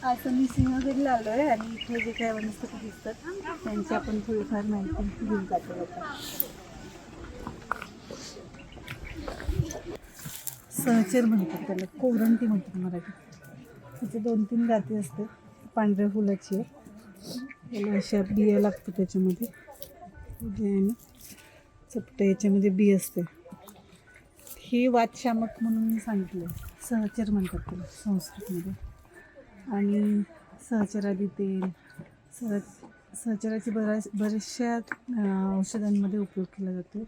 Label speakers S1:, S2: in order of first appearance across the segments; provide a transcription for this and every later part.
S1: असं मी सिंहगडला आलो आहे आणि इथे जे काही वनस्पती दिसतात त्यांची आपण थोडीफार माहिती घेऊन जातो आता. सहचर म्हणतात त्याला, कोरंटी म्हणतात मराठीत. तिथे 2-3 जाती असतात. पांढऱ्या फुलाची आहे, त्याला अशा बिया लागतात त्याच्यामध्ये, आणि चपटे याच्यामध्ये बी असते. हे वातशामक म्हणून सांगितलं, सहचर म्हणतात त्याला संस्कृतमध्ये. आणि सहचरादी तेल, सहचराची बऱ्याचशा औषधांमध्ये उपयोग केला जातो.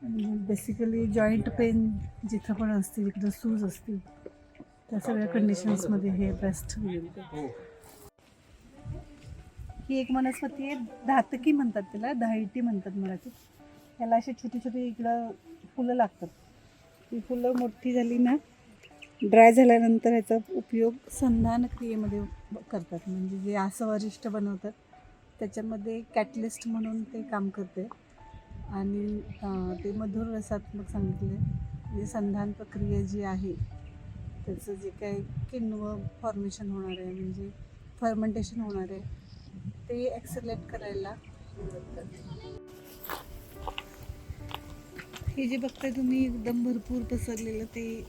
S1: आणि बेसिकली जॉईंट पेन जिथं पण असते, जिकडं सूज असते, त्या सगळ्या कंडिशन्समध्ये हे बेस्ट होईल. ही एक वनस्पती आहे, धातकी म्हणतात त्याला, धायटी म्हणतात मराठीत. त्याला अशी छोटी छोटी इकडं फुलं लागतात. ती फुलं मोठी झाली ना, ड्राय झाल्यानंतर ह्याचा उपयोग संधान क्रियेमध्ये करतात. म्हणजे जे आसवरिष्ट बनवतात त्याच्यामध्ये कॅटलिस्ट म्हणून ते काम करते. आणि ते मधुर रसात्मक सांगितले, म्हणजे संधान प्रक्रिया जी आहे त्याचं जे काही किण्व फॉर्मेशन होणार आहे, म्हणजे फर्मेंटेशन होणार आहे, ते ॲक्सेलरेट करायला मदत करते. हे जे बघताय तुम्ही एकदम भरपूर पसरलेलं, ते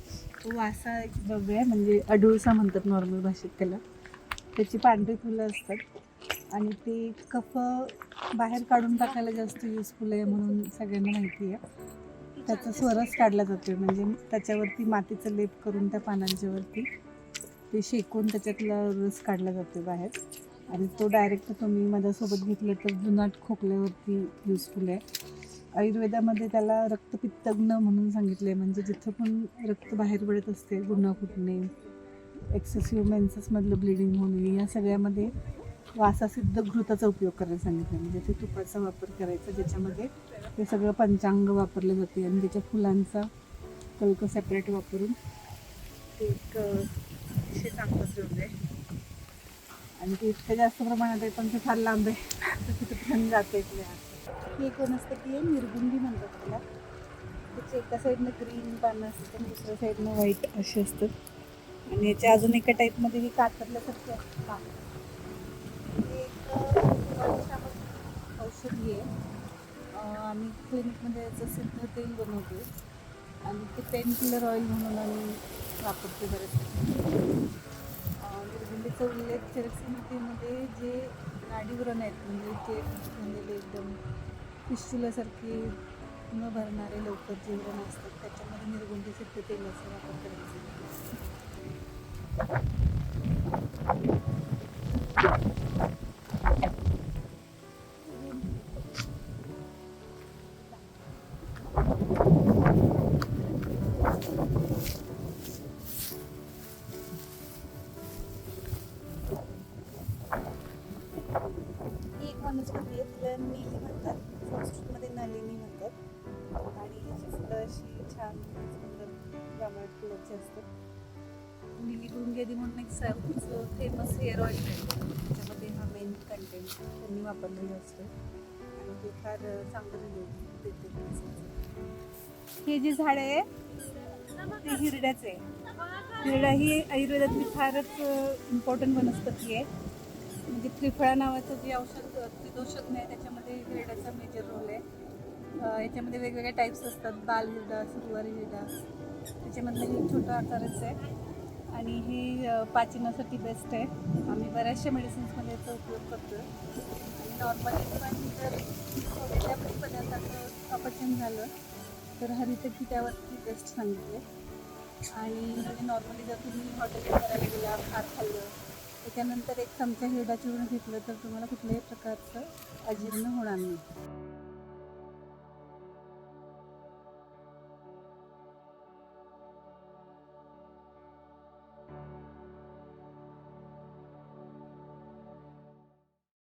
S1: वासा एक द्रव्य आहे, म्हणजे अडुळसा म्हणतात नॉर्मल भाषेत त्याला. त्याची पांढरी फुलं असतात आणि ते कफ बाहेर काढून टाकायला जास्त युजफुल आहे म्हणून सगळ्यांना माहिती आहे. त्याचा स्वरस काढला जातो, म्हणजे त्याच्यावरती मातीचं लेप करून त्या पानांच्या वरती ते शेकून त्याच्यातला रस काढला जातो बाहेर. आणि तो डायरेक्ट तुम्ही माझ्यासोबत घेतलं तर जुनाट खोकल्यावरती युजफुल आहे. आयुर्वेदामध्ये त्याला रक्तपित्तग्न म्हणून सांगितलं आहे, म्हणजे जिथं पण रक्त बाहेर पडत असते, गुन्हा फुटणे, एक्सेसिव्ह मेन्सेसमधलं ब्लिडिंग होणे, या सगळ्यामध्ये वासासिद्ध घृताचा उपयोग करायला सांगितलं. म्हणजे ते तुपाचा वापर करायचा, ज्याच्यामध्ये ते सगळं पंचांग वापरलं जाते आणि त्याच्या फुलांचा कल्क सेपरेट वापरून ते एक अतिशय चांगलं द्रव्य आहे. आणि ते इतकं जास्त प्रमाणात आहे, पण ते फार लांब आहे, तर तिथं जाते इथल्या. ही एक वनस्पती आहे, निर्गुंडी म्हणतात त्याला. त्याची एका साईडनं ग्रीन पानं असतात आणि दुसऱ्या साईडनं व्हाईट अशी असतात. आणि याच्या अजून एका टाईपमध्ये ही कातरल्यासारखी असतात. हे एक औषधी आहे. आम्ही क्लिनिकमध्ये याचं सिद्ध तेल बनवतो आणि ते पेन किलर ऑइल म्हणून आम्ही वापरतो बरेच. निर्गुंडीचा उल्लेख चरकसमितीमध्ये जे नाडीव्रण आहेत, म्हणजे जे म्हणजे एकदम पिस्तुलासारखे न भरणारे लवकर जे व्रण असतात, त्याच्यामध्ये निर्गुंडी सिद्ध तेलाचा वापर करायचा. एक वनस्पती आहे, तिला नीली म्हणतात, संस्कृतमध्ये नलिनी म्हणतात. आणि ह्याची फुलं अशी छान सुंदर जांभळ्या फुलाची असतात. नीलीभृंगी म्हणून एक साऊथचं फेमस हेअर ऑइल आहे, त्याच्यामध्ये हा मेन कंटेंट त्यांनी वापरलेला असतो आणि ते फार चांगलं रिझल्ट देते. हे जे झाड आहे ते हिरड्याचं आहे. हिरडा ही आयुर्वेदातली फारच इम्पॉर्टंट वनस्पती आहे. म्हणजे त्रिफळा नावाचं जे औषध त्रिदोषज्ञ आहे, त्याच्यामध्ये हिरड्याचा मेजर रोल आहे. याच्यामध्ये वेगवेगळ्या टाईप्स असतात, बाल हिरडा, सुरुवारी हिरडा. त्याच्यामधलं हे छोटं आकाराचं आहे आणि हे पाचनासाठी बेस्ट आहे. आम्ही बऱ्याचशा मेडिसिन्समध्ये याचा उपयोग करतो. आणि नॉर्मली पण जर कुठल्याही पदार्थाचं अपचन झालं तर हरितकी त्यावरती बेस्ट सांगितले. आणि म्हणजे नॉर्मली जर तुम्ही हॉटेलला करायला गेला, भात खाल्लं, त्याच्यानंतर एक चमचा हिरडा चूर्ण घेतलं तर तुम्हाला कुठल्याही प्रकारचं अजीर्ण होणार नाही.